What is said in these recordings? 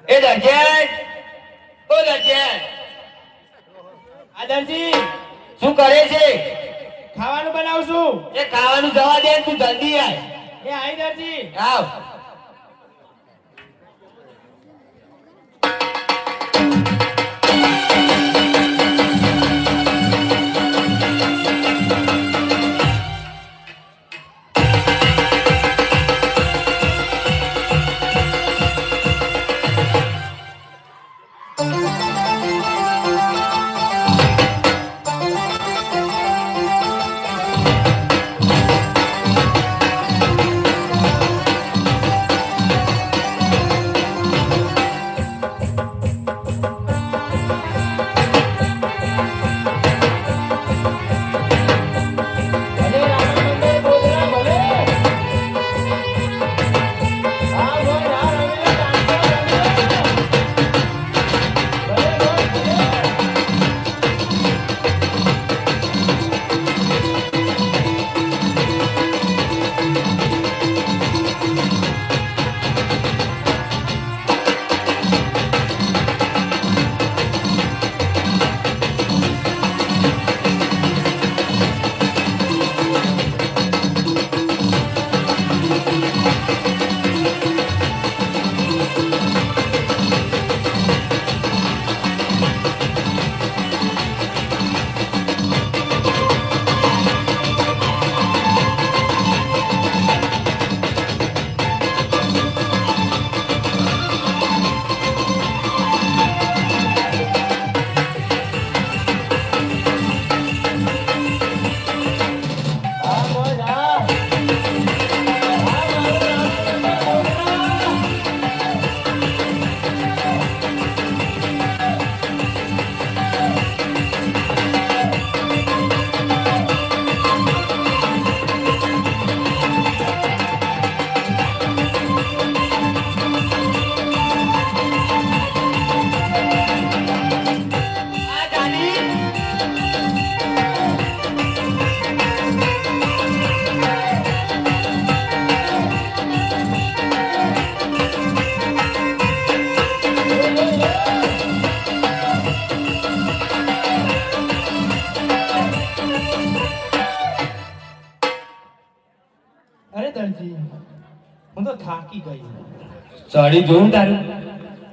એ દરજન ઓ દરજન આદરજી શું કરે છે? ખાવાનું બનાવું છું. એ ખાવાનું જવા દે તું જલ્દી આય. એ આઈ દરજી. આવ. હું તો થાકી ગઈ. સડી જોઉં તારું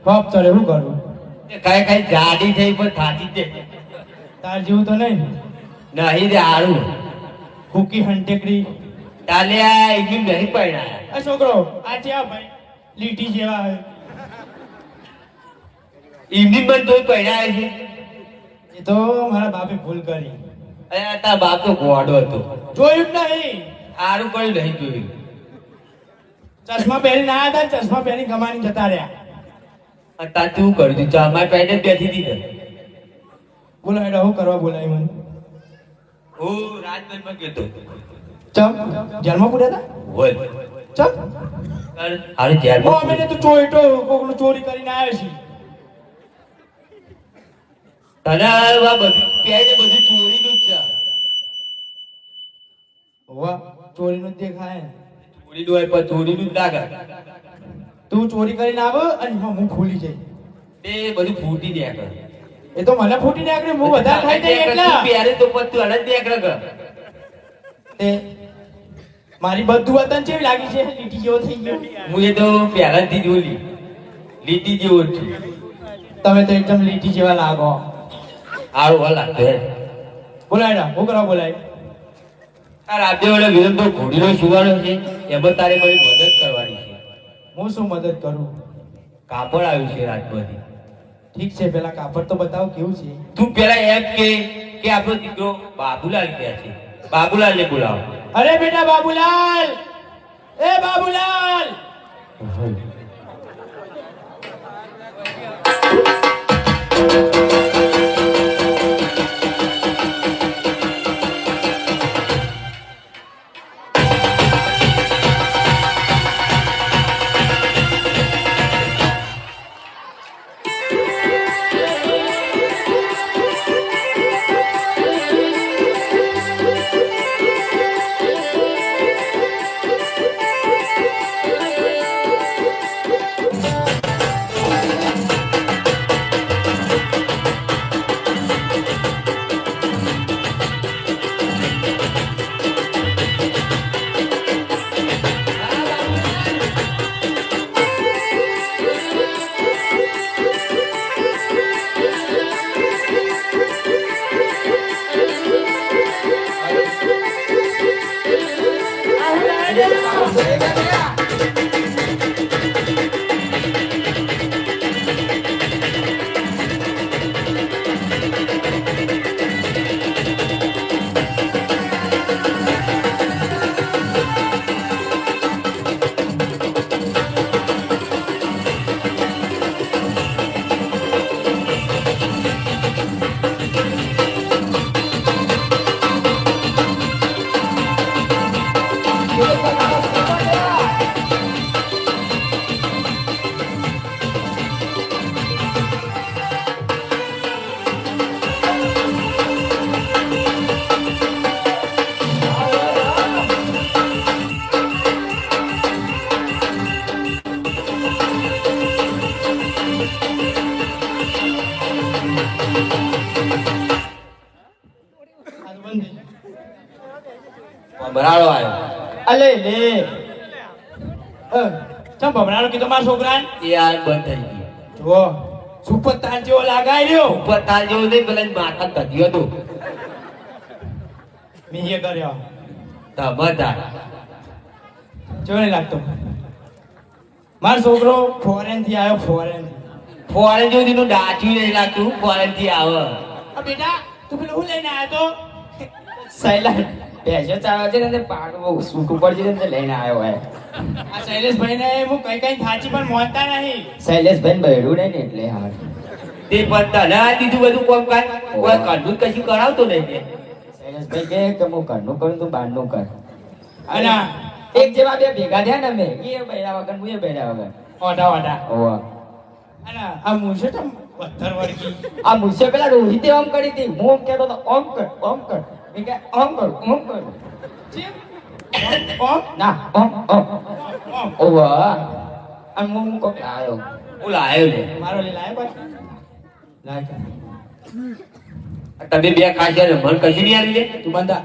બાપ તારે શું કરું? કઈ કઈ જાડી થઈ પણ થાકી જ તાર જેવું તો નહીં નહીં રે આરું કુકી હંટેકડી તાલે આ એકદમ નહીં પડ્યા. આ છોકરો આ છે આ ભાઈ લીટી જેવા હે એમની પણ તોય પડ્યા છે. એ તો મારા બાપે ભૂલ કરી. અરે તારા બાપ તો ગોડો હતો. જોયું જ નહીં. આરું કયું નહીં જોયું. ચશ્મા પહેરીને આવ્યા હતા, ચશ્મા પહેરી ગમાની જતા રહ્યા. તાર તું કર્યું તું ચામાં પહેરીને બેઠી હતી ને. બોલાય હું કરવા બોલાય મને? હું રાજમહેલમાં ગયો તો. ચમ જેલમાં પૂર્યા હતા? બોલ ચમ અરે જેલમાં અમે તો ચોઈટો કોકનું ચોરી કરીને આવ્યા છીએ. તને આ બધું પહેરીને બધું ચોરીનું જ છે. વાહ ચોરીનું જ દેખાય. ચોરીનું હોય પણ ચોરીનું જ લાગે. તું ચોરી કરીને આવ અને હું ખોલી જાય. એ બધું ફૂટી દે કર. એ તો મને ફૂટી નાખે હું વધારે ખાઈ જાય એટલા. પહેરે તો પણ તું અલગ દે કર. તે મારી બધું વતન કેવી લાગી છે? લીટી જેવો થઈ ગયો. હું એ તો પહેલાથી જોઈ લીટી જેવો જ છું. તમે તો એકદમ લીટી જેવા લાગો. આવું હલ લાગતો હે. બોલાય હું કરવા બોલાય? આ રાતે વાળા વિરમ તો ઘોડીનો સુવાનો છે, એમાં તારે મારી મદદ કરવાની છે. હું શું મદદ કરું? કાપડ આવ્યું છે રાજમાંથી. ઠીક છે, પેલા કાપડ તો બતાવો કેવું છે. તું પેલા એમ કે આપણો દીકરો બાબુલાલ ક્યાં છે? બાબુલાલ ને બોલાવો. અરે બેટા બાબુલાલ, એ બાબુલાલ. ભમરાળો આવ્યો. અલે લે ચમ ભમરાનો કીધો મારા છોકરાને એ આ બંધ થઈ ગયો. જો સુપર તાર જેવો લાગાય રહ્યો ઉપર તાર જેવું નહીં, પેલા માથા કઢ્યો હતું. મેં એ કર્યો ધમધા. જો નહીં લાગતો મારો છોકરો ફોરેન થી આવ્યો ફોરેન ફોરેન જેવું તેનું ડાચ્યું નહીં લાગતું, ફોરેન થી આવે. બેટા તું પેલું હું લઈને આવ્યો તો સૈલાન ભેંસો ચારવા છે ને તે પાક બહુ સૂક ઉપર છે ને તે લઈને આવ્યો હોય. આ શૈલેષભાઈ ને હું કઈ કઈ થાચી પણ મોનતા નહીં શૈલેષભાઈ બહેરું નહીં ને એટલે હા તે પણ તને આ દીધું બધું કોમ કાજ. કોઈ કાઢું જ કશું કરાવતો નહીં તે. શૈલેષભાઈ કહે કે હું ઘરનું કરું તું બહારનું કર. અને એક જેવા બે ભેગા થયા ને અમે એ બહેરા વગર હું એ બહેરા વગર. ઓઢા ઓઢા ઓવા અને આ મૂછે તો પથ્થર વળગી આ મુસે પેલા રોહિતે ઓમ કરી હતી હું ઓમ કહેતો હતો ઓમ કર ઓમ કર એ કે ઓમ કર ઓમ કર ચીપ ઓમ ના ઓમ ઓમ ઓમ ઓવા અને હું કોક આવ્યો. હું લાયો લે. મારો લે લાય બસ લાય તમે બે ખાશે ને મન કશું નહીં આવી લે. તું બંધા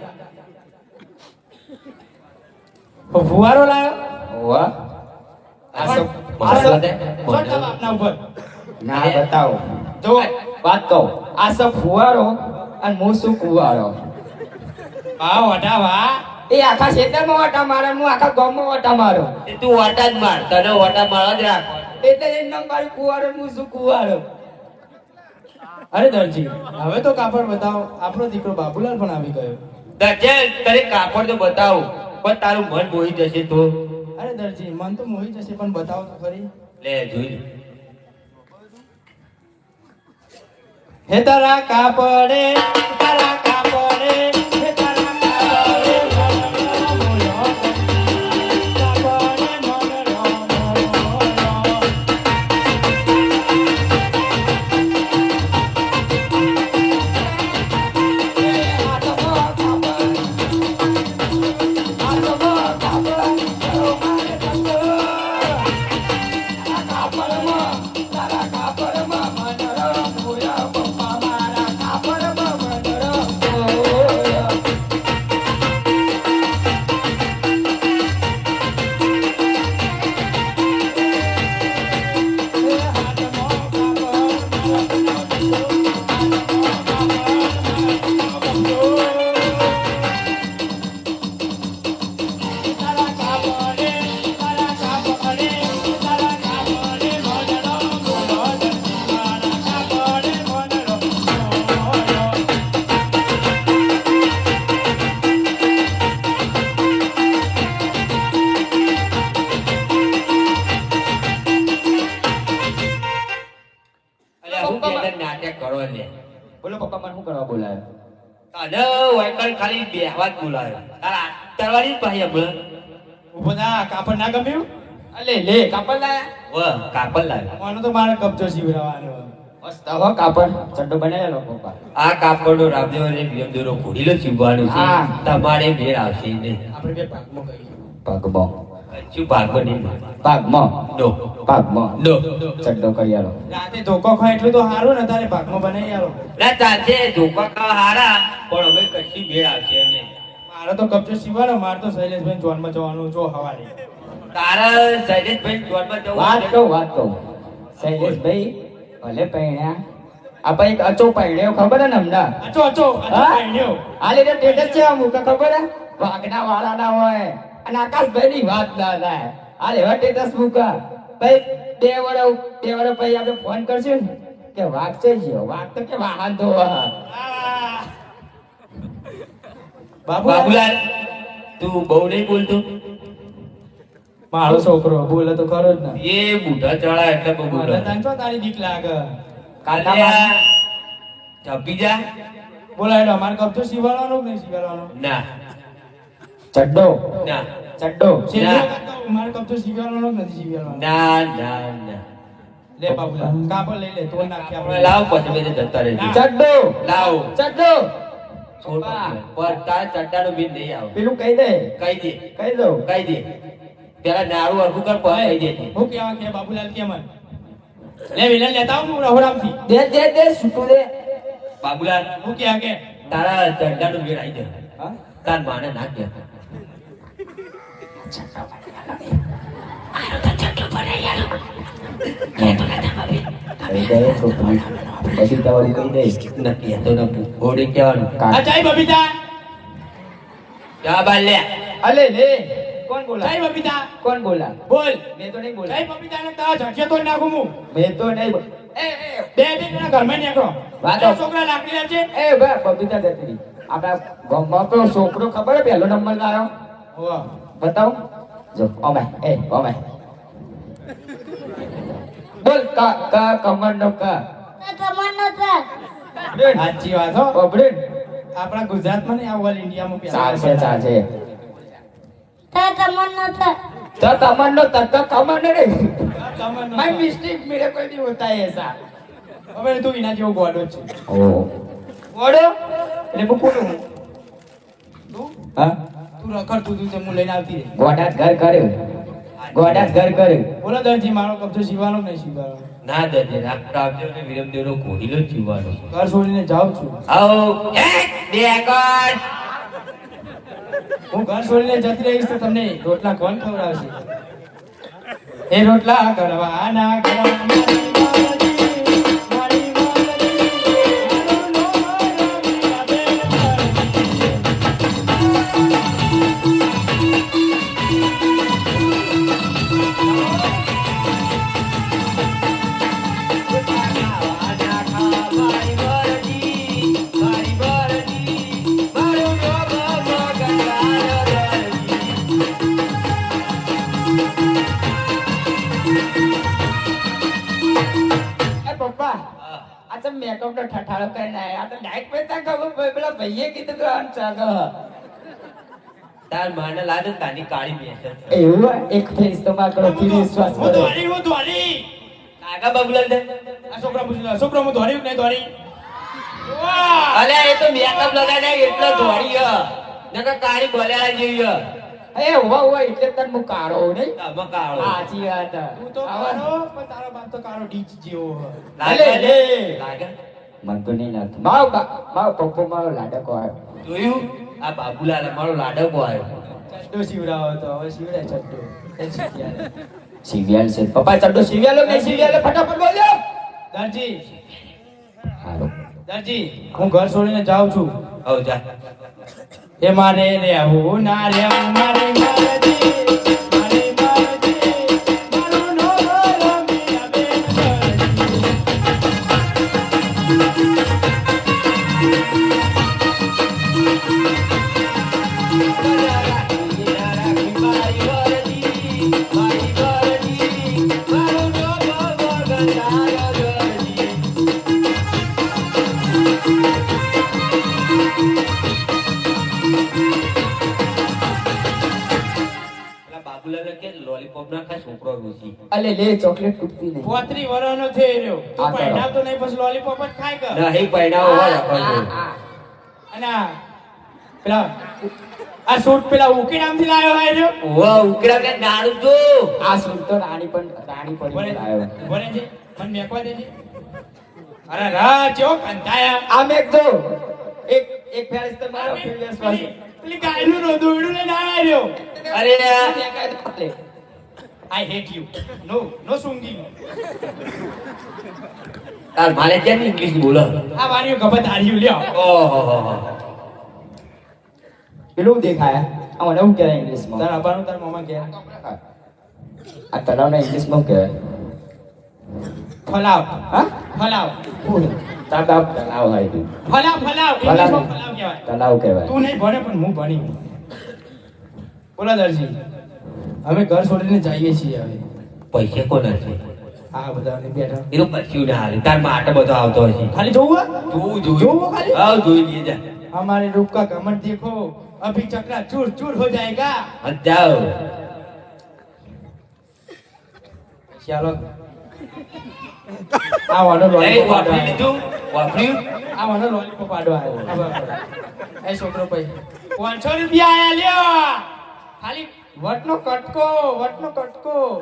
ફુવારો લાયો ઓવા આ સબ મારા સાથે છોડ દો આપના ઉપર ના બતાવો જો વાત કહું આ સબ ફુવારો અને હું શું કુવારો. આ ઓઢા વા એ આખા ક્ષેત્રમાં ઓટા મારે હું આખા ગામમાં ઓટા મારો એ તું વાટા જ માર, તને વાટા મારવા જ રાખ. એટલે એમ નામ મારું કુવારો હું શું કુવારો. અરે દરજી હવે તો કાપડ બતાવો આપણો દીકરો બાબુલાલ પણ આવી ગયો દજેલ તને કાપડ તો બતાવ, પણ તારું મન મોહી જશે તો. અરે દરજી મન તો મોહી જશે પણ બતાવો તો ખરી લે જોઈ લે. હે તારા કાપડે તારા કાપડે હે તારા કાપડે મોયો કાપડે મોયો નાટક કરો લે. બોલો પપ્પા મને શું કરવા બોલાયો. તને વાયકલ ખાલી બેહવા જ બોલાયો. તારા તરવારી જ ભાઈ હમણાં. ઉભો થા કાપડ ના ગમ્યું અલે લે કાપડ લાયા. વાહ કાપડ લાવ્યો. આનો તો મારે કબજો શીવરાવાનો મસ્ત હો કાપડ ચડ્ડો બનાવેલો પપ્પા. આ કાપડનો રામદેવ અને વિયમદેવનો ઘોડીલો ચીવવાનું છે. હા. તમારે મેળ આવશે નહીં. આપણે બે ભાગમાં કરીએ પગમાં શું ભાગમાં નહીં મળે. પાગમાં નો પાગમાં નો. ચડ્ડો કરી આલો. રાતે ધોકો ખાય એટલું તો સારું ને તારે ભાગમાં બનાવી આલો ના ચાલશે ધોકા ખાવા હારા, પણ હવે કશી મેળ આવશે નહીં. મારો તો કબજો શીવાનો મારે તો શૈલેષભાઈ જોનમાં જવાનું જો હવારે તારા શૈલેષભાઈ જોડમાં જવું વાત કહું શૈલેષભાઈ ભલે પૈણ્યા આપણે એક અચો પૈણ્યો ખબર હે ને હમણાં. અચો અચો હા? પહેણ્યો આ લીધે ટેટસ છે આમ કે ખબર હે વાઘના વાળા ના હોય અને આકાશભાઈ ની વાત ના થાય. આ લેવા ટેટસ મૂકા ભાઈ બે વડે પછી આપણે ફોન કરશું ને કે વાઘ છે ગયો વાઘ તો કે વાહન તો બાબુલાલ તું બહુ નહીં બોલતો. મારો છોકરો બોલે તો ખરો જ ને એ બુઢા ચડા એટલે બહુ મને બોલે. તને શું તારી બીક લાગે કાલે આ જપી જા. બોલાય અમારે કબજો શીવાડવાનો કે નહીં શીવાડવાનો ના ચડ્ડો ના ચડ્ડો મારે કબજો શીવાડવાનો કે નથી શીવાડવાનો ના ના ના. લે બાબુલા કાપડ લઈ લે તો નાખી આપણે આપણે લાવ પછી બે જતા રહેજો. ચડ્ડો લાવ ચડ્ડો છોડ પર તારા ચટ્ટાનો બિલ નહીં આવે. પેલું કહી દે કહી દે કહી દઉં કહી દે. પેલા નાડું અરખું કર પછી કહી દે. હું કેવા કે બાબુલાલ કે મને લે વિલન લેતા આવું હું રહોડામથી દે છૂટું દે. બાબુલાલ હું કેવા કે તારા ચટ્ટાનો બિલ આવી જાય. હા તાર માને નાખ દે. કહી દે છોકરી પછી તમારું કહી દઈશ નથી એ તો ન ઘોડી કહેવાનું આ જય બબીતા ક્યાં બાલ લે અલે લે કોણ બોલા જય બબીતા કોણ બોલા બોલ મેં તો નહીં જય બોલા બબીતા ને તારા ઝટકે તો નાખું હું મેં તો નહીં એ બે જણા ઘરમાં નીકળો વાતો. આ છોકરા લાકડી લે છે એ બા બબીતા જતી રહી આપણા ગામમાં તો છોકરો ખબર હે પહેલો નંબર લાવ્યો વાહ બતાવ જો ઓ ભાઈ ઓ ભાઈ બોલ કા કા કમંડો કા સાચી વાત હો ઓબડે આપણા ગુજરાતમાં ને આ ઓલ ઇન્ડિયામાં ચાલશે ચાલશે Ta teman nata. તો તમન્નો તક કમંડ રે તમને માય મિસ્ટેક મેરે કોઈ નહીં હોતા હે એસા હવે તું એના જેવો ગોડો છે ઓ ગોડો એટલે હું કોનું તું હા તું રખડતું તું તે હું લઈને આવતી રહી ગોડા જ ઘર કર્યું ગોડા જ ઘર કર્યું બોલો દરજી મારો કબજો સીવાનો કે નહીં સીવાનો ના દે રામદેવ ને વિરમદેવ નો ઘોડીલો જ જીવવાનો ઘર છોડીને જાઉં છું આવો એક બે કર હું ઘર છોડીને જતી રહીશ તો તમને રોટલા કોણ ખવડાવશે એ રોટલા કરવાના એ પપ્પા આ તો મેકઅપ નો ઠઠાળો કરીને આયા આ તો લાઈટ પેતા ખબર પેલા ભાઈએ કીધું કે આમ ચાગ તાર માને લાગે તાની કાળી બેસે એવું એક ફેસ તો માકડો થી વિશ્વાસ હું કરો દોડી કાકા બબુલા દે આ છોકરા પૂછ્યું છોકરો હું દોડી કે નહીં દોડી વાહ અલે એ તો મેકઅપ લગાડે એટલો દોડી હ નકર કાળી બોલેલા જેવી હ એ હોવા એટલે તન મુ કાળો નહીં આમાં કાળો સાચી વાત તું તો કાળો પણ તારો બાપ તો કાળો ડીચ જેવો હ. લાગે અલે, લે. લાગે મન તો નહીં લાગતું મારો પપ્પો મારો લાડકો આવ્યો જોયું આ બાબુલાલ મારો લાડકો આવ્યો ચડ્ડો શિવરાવો તો હવે શિવરાય ચડ્ડો એ શીખ્યા. સિવિયલ છે પપ્પા ચડો સિવિયલો નહીં સિવિયલો ફટાફટ બોલ્યો દરજી હાલો દરજી હું ઘર છોડીને જાઉં છું આવ જા એ મારે રહેવું ના રહેવું મારે મરજી મારે મરજી મારું નો રમિયા બેન દરજી. બાબુલાલ કે લોલીપોપ ના ખાય છોકરો રૂસી અલે લે ચોકલેટ તૂટતી નહીં 35 વર્ષનો થઈ રહ્યો તું આ કરો. પહેરાવતો નહીં પછી લોલીપોપ જ ખાય કર નહીં પૈણાવો હોય આપણને. અને પેલા આ સૂટ પેલા ઉકી નામથી લાવ્યો હોય રહ્યો ઓવા ઉકરા કે નાડું જો આ સૂટ તો રાણી પડી આવ્યો બોલે છે મને મેકવા દે છે અરે રા ચો કંટાયા આ મેક જો એક ફેરસ તો મારો પ્રીવિયસ પેલી પેલી ગાયનું દોરડું લઈને આવ્યો અરે આઈ હેટ યુ નો સુંગી તાર મારે કેમ ઇંગ્લિશ બોલો આ વાણીઓ ગબત હાર્યું લ્યો ઓહો પેલું દેખાય આ મને શું કહેવાય ઇંગ્લિશમાં તાર અબાનું તાર મામા કે આ તલાવને ઇંગ્લિશમાં શું કહેવાય ફલાવ હા ફલાવ તાપ તલાવ હોય તું ફલાવ ઇંગ્લિશમાં ફલાવ કહેવાય તલાવ કહેવાય તું નહીં ભણે પણ હું ભણી બોલા દરજી અમે ઘર છોડીને જઈએ છીએ હવે પૈસે કોના છે આ બધા બેઠા એ તો પછી ના હાલે તાર માટે બધો આવતો હશે ખાલી જોવું જોવું જોવું ખાલી આવ જોઈ લઈએ જા हमारे रूप का घमंड देखो अभी चक्रा चूर चूर हो जाएगा હટ જાઓ चलो આ વાળો એ લોલીપોપ વાપરી આડો લીધું વાપર્યું આ વાળો લોલીપોપ આડો આવ્યો એ છોકરો ભાઈ 500 રૂપિયા આયા લ્યો ખાલી વટનો કટકો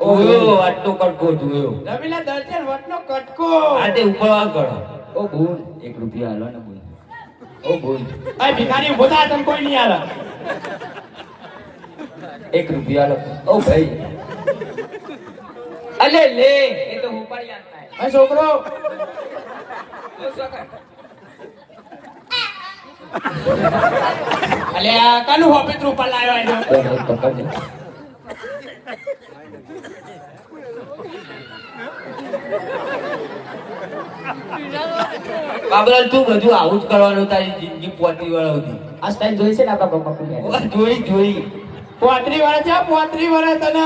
ઓયો આટલો કટકો જોયો રવિલા દર્શન વટનો કટકો આ તે ઉપર આ કરો ઓ બોલ 1 રૂપિયા હાલો ને બોલ ઓ બોલ આ ભિખારી ઉભો થા તને કોઈ નહીં આલા 1 રૂપિયો આલો ઓ ભાઈ અલે લે એ તો ઉપર યાદ થાય એ છોકરો અલે આ કાનું હોપે રૂપા લાવ્યો આજો પકડ બાબુલાલ તું બધું આવું જ કરવાનું તારી જિંદગી પોતરી વાળા હતી આ સ્ટાઈલ જોઈ છે ને આપણા પપ્પા જોઈ 35 વર્ષ છે 35 વર્ષ તને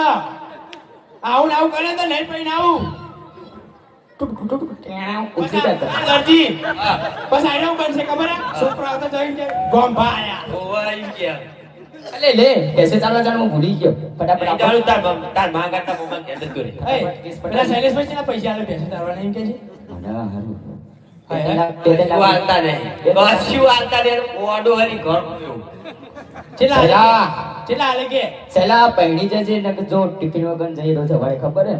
આવું ને આવું કરે તો નહીં પૈને આવું ઉઠી જતા દરજી બસ આનો બનશે ખબર હે છોકરા આવતા જઈને ગોંભા આયા ઓવાઈ ગયા અલે લે કેસે ચાલવા જાણ ભૂલી ગયો ફટાફટ આપણે ચાલુ તાર માં કરતા મમ્મા કે જતો રે એ પેલા શૈલેષભાઈ છે ને પૈસા આલે બેસે તારવાના એમ કે છે ના હારું શું હાલતા નહીં કશું હાલતા નહીં ઓડો હરી ઘર ગયો ચેલા સલા. ચેલા આલે કે સેલા પૈણી જજે ને જો ટિફિન વગર જઈ રહ્યો છે ભાઈ ખબર હે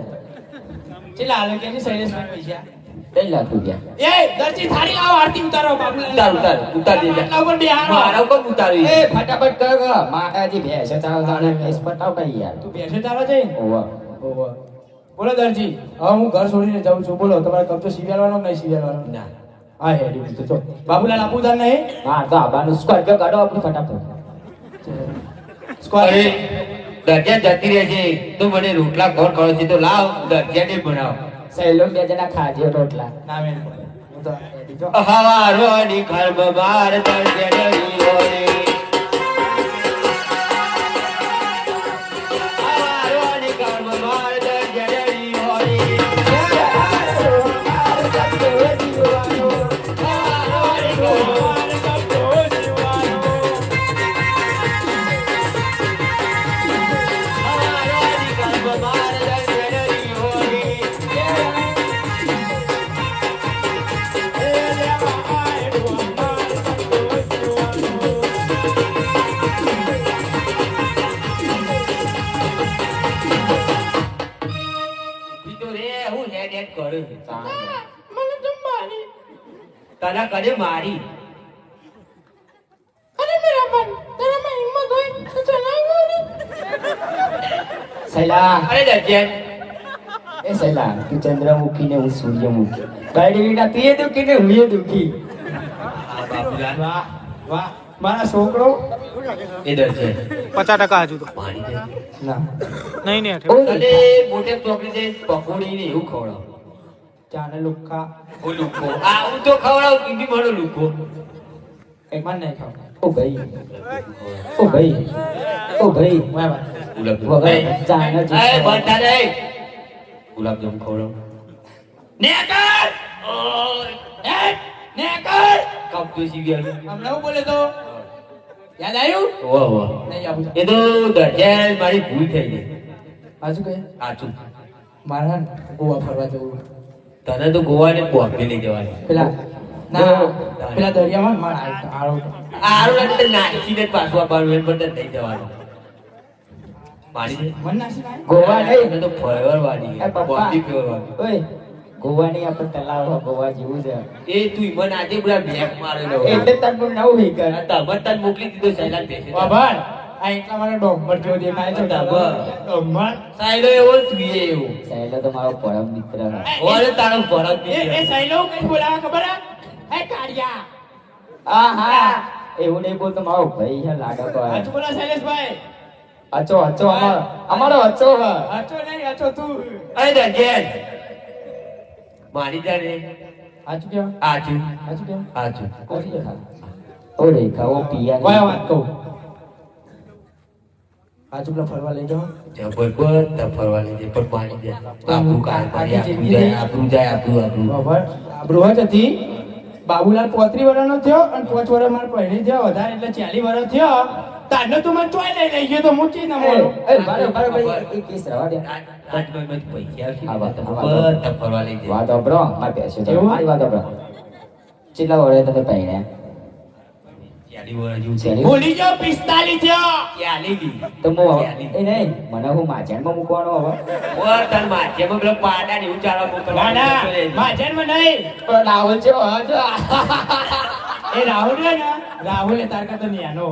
ચેલા આલે કે શૈલેષભાઈ પૈસા 3 લાખ રૂપિયા એ દરજી થાળી લાવો આરતી ઉતારો બાબુલાલ ઉતાર દે માટલા ઉપર બેહારો મારા કોણ ઉતારી એ ફટાફટ કર માતાજી ભેંસ ચાલવા જાણે કેસ પટાવ કઈ યાર તું બેસે તારો છે ઓવા ઓહો બોલો દરજી હવે હું ઘર છોડીને જાઉં છું બોલો તમારે કબજો સીવ્યાવાનો કે નહીં સીવ્યાવાનો ના હા હેડી તો ચો બાબુલાલ આપુદાર નહીં હા તો આબાનું સ્કોર્પિયો કાઢો આપણું ફટાફટ સ્ક્વેર અરે દરજ્યા જતી રહે છે તો મને રોટલા કોણ કરો છે તો લાવ દરજ્યા ને બનાવ સહેલો 2 જણા ખાજો રોટલા ના મેં હું તો હેડી જો હવારોની ખર્મ માર દરજ્યા ડરી હોરે હવારોની ખર્મ માર દરજ્યા ડરી હોરે હવારોની ખર્મ માર દરજ્યા ડરી હોરે તો રે હું હેડ હેડ કરું મને જમવાની તને કરે મારી અરે મેરા મન તેરા માં હિમ્મત હોય તો ચલાવો ને સહેલા અરે દરજ્યા એ સહેલા તું ચંદ્રમુખી ને હું સૂર્યમુખી બાયડી વિના તું એ દુખી ને હું એ દુખી આ બાબુલાલ વાહ વાહ મારા છોકરો એ દરજ્યા 50% હજુ તો મારી દે ના નહીં નહીં અને મોટે ચોકડી છે પકોડી ને એવું ખવડાવ ચાને લુખા ઓ લુખો આ હું તો ખવડાવ કીધી મને લુખો એક માન નહીં ખાવ ઓ ભાઈ ઓ ભાઈ ઓ ભાઈ વાહ વાહ ગુલાબ વગર જાણે જ એ બંધા રે ગુલાબ જામ ખવડાવ નેકર ઓય એ નેકર કપ તો સીવી આવી હમણાં હું બોલે તો યાદ આવ્યું વાહ વાહ નહીં આવું એ તો દરજ્યા મારી ભૂલ થઈ ગઈ પાછું કે સાચું મારા ગોવા ફરવા જવું તને તો ગોવા ને કોફી લઈ જવાની પેલા ના પેલા દરિયામાં માર આળો આરું એટલે નાખીને જ પાછું આપવાનું એમ પણ લઈ જવાનું મારી દે મન નાસી નાય ગોવા નહીં તને તો ફ્લેવર વાળી એ પપ્પા કોફી ફ્લેવર વાળી ઓય ગોવાની આપણે તલાવ ગોવા જેવું છે એ તું મને આજે પૂરા બ્લેક મારેલો એટલે તને નવું હી કર તમત તને મોકલી દીધો સૈલાન પેશે બાબર આ એટલા મારા ડોમર જેવો દેખાય છે બરાબર. ડોમર સાયલો એવો તું એવો સહેલો તો મારો પરમ મિત્ર હે. ઓરે તારો ફરક એ સૈલો કઈ બોલાવા ખબર હે એ કાળિયા આ હા એવું નહીં બોલતો મારો ભાઈ છે લાડો હાચું બોલા શૈલેષભાઈ અચો અચો અમારો અચો હે હાચો નહીં હાચો તું અરે દરજ્યા મારી જાને હાચું કેમ આચું હાચું કેમ આચું હાચું છે ખાલી. ઓ રેખા ઓ પિયા કોઈ વાત કહું હાચું પેલા ફરવા લઈ જાઓ જબર પર ફરવા લઈ જાય પણ મારી દે આપણું કાય મારી આપણું જાય આપણું બરાબર બૃહદ હતી બાબુલાલ 35 વર્ષનો થયો અને 5 વર્ષ મારે પહેરી થયો વધારે એટલે 40 વર્ષ થયો તારનો તું મને ચોય લઈ ગયો તો મૂકી ના મળો એ બારે બારે ભાઈ એક કેસ રવા દે રાજભાઈ પૈસા આવશે આ વાત, આ વાત. બધા ફરવા લઈ જાય વાત ઓબરો માર બેસ્યો તો એવું? મારી વાત ઓબરો ચેટલા વડે તમે પહેર્યા 40 વર્ષ જેવું છે ચાલી? ભૂલી જાઓ 45 થયો ચાલી ગઈ તો હું એ નહીં મને હું માજાનમાં મૂકવાનો હવે ઓર તન માધ્યમ પેલો પાડા ને એવું ચાલવા ના ના મોકલવા માજનમાં નહીં પણ લાવો છે હજ એ એ રાહુલ હે ને રાહુલ એ તાર કરતા નેનો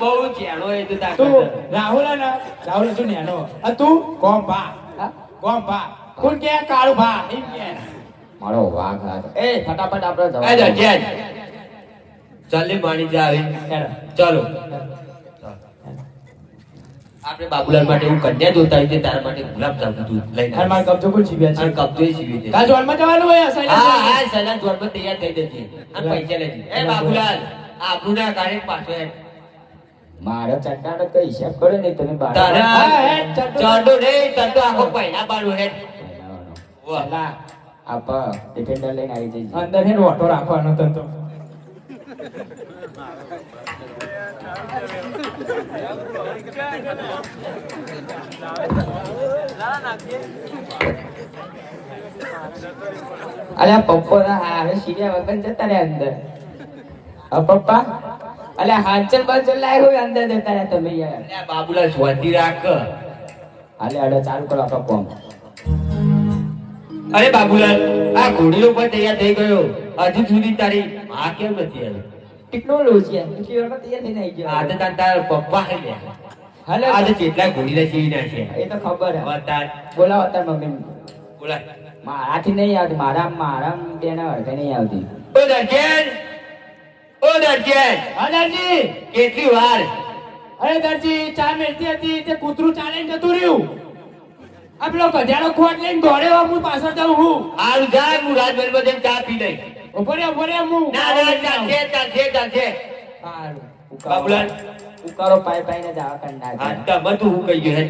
બહુ ચેણો એ તો તાર તું કરતા. રાહુલ હે ને રાહુલ તું નેનો આ તું કોમ ભા કોમ ભા કોણ કે કાળુ ભા એમ કે મારો વાઘ હાથ. એ ફટાફટ આપણે એ જવા દરજ્યાન. ચાલે માણી જા આવે ચાલો આપણે બાબુલાલ માટે હું કન્યા દોતા આવી તારા માટે ગુલાબ જાંબુ દૂધ લઈને અને માર કબજો કોણ જીવ્યા છે અને કબજો સીવી દે કા જોનમાં જવાનું હોય હા અસાઈલા હા સના જોડમાં તૈયાર થઈ જજે અને પૈસા લેજે એ બાબુલાલ આપણું ના કાઢે પાછો એ મારો ચટ્ટાનો કઈ હિસાબ કરો ને તમે બાર તારા હા, હે, ચડ્ડો. ચડ્ડો નહીં ચડ્ડો આખો પૈના બાળું હે વાહ. સલા આપ ડિફેન્ડર લઈને આવી જઈએ અંદર હે રોટો રાખવાનો તંતો અલ્યા પપ્પા હવે સીરિયા વગર જતા રે અંદર પપ્પા અલ્યા હાંચલ બાંચલ લાય હોય અંદર જતા રહ્યા તમે યાર અલ્યા બાબુલાલ શાંતિ રાખ અલ્યા અડો ચાલુ કરો આપણો કોમ અરે બાબુલાલ આ ઘોડીલો પણ તૈયાર થઈ ગયો હજુ સુધી તારી માં કેમ નથી આવી કેટલો લોચિયા કેટલી વારમાં તૈયાર થઈને આવી ગયો આજે તારા પપ્પા હે હાલે આજે કેટલા ઘોડીલા સીવી નાખ્યા એ તો ખબર હે બતા બોલાવો તાર મમ્મી બોલા મારાથી નહીં આવતી મારા બેના હરખે નહીં આવતી ઓ દરજ્યાન ઓ દરજ્યાન હાજરજી કેટલી વાર અરે દરજી ચા મેલતી હતી તે કૂતરું ચાલીને જતું રહ્યું આ પેલો ગધેડો ખોટ લઈને દોડ્યો હું પાછળ જાઉં હું હાલ જા હું રાજભર બધે ચા પી લઈ ઉભો રે હું ના ના ચાલશે ચાલશે સારું બાબુલાલ ઉકારો પાઈ પાઈને જવા કંડા હા તો બધું હું કહી ગયો હે